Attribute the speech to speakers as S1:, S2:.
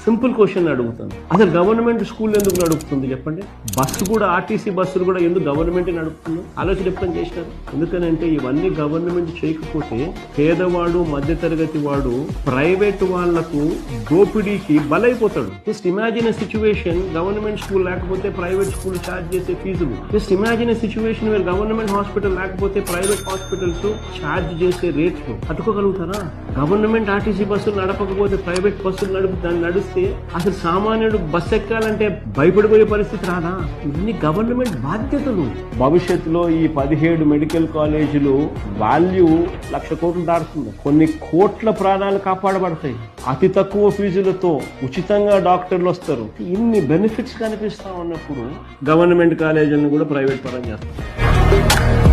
S1: Simple question అడుగుతాను, అసలు government school ఎందుకు నడుపుతుంది చెప్పండి? బస్సు కూడా ఆర్టీసీ బస్సులు కూడా ఎందుకు గవర్నమెంట్ నడుపుతుంది? ఆలోచన ఎప్పుడు చేసినారు? ఎందుకనంటే ఇవన్నీ గవర్నమెంట్ చేయకపోతే పేదవాడు మధ్యతరగతి వాడు ప్రైవేట్ వాళ్లకు దోపిడీకి బలైపోతాడు. Just imagine situation, government school లేకపోతే ప్రైవేట్ స్కూల్ ఛార్జ్ చేసే ఫీజులు. Just imagine situation where government hospital లేకపోతే ప్రైవేట్ హాస్పిటల్స్ ఛార్జ్ చేసే రేట్లు తట్టుకోగలుగుతారా? గవర్నమెంట్ ఆర్టీసీ బస్సులు నడపకపోతే ప్రైవేట్ బస్సులు నడిస్తే అసలు సామాన్యుడు బస్ ఎక్కాలంటే భయపడిపోయే పరిస్థితి రాదా? ఇవన్నీ గవర్నమెంట్ బాధ్యతలు. భవిష్యత్తులో ఈ 17 మెడికల్ కాలేజీలు వాల్యూ 1,00,000 కోట్లు దాటుతుంది. కొన్ని కోట్ల ప్రాణాలు కాపాడబడతాయి. అతి తక్కువ ఫీజులతో ఉచితంగా డాక్టర్లు వస్తారు. ఇన్ని బెనిఫిట్స్ కనిపిస్తా ఉన్నప్పుడు గవర్నమెంట్ కాలేజీలను కూడా ప్రైవేట్ పరం చేస్తారు.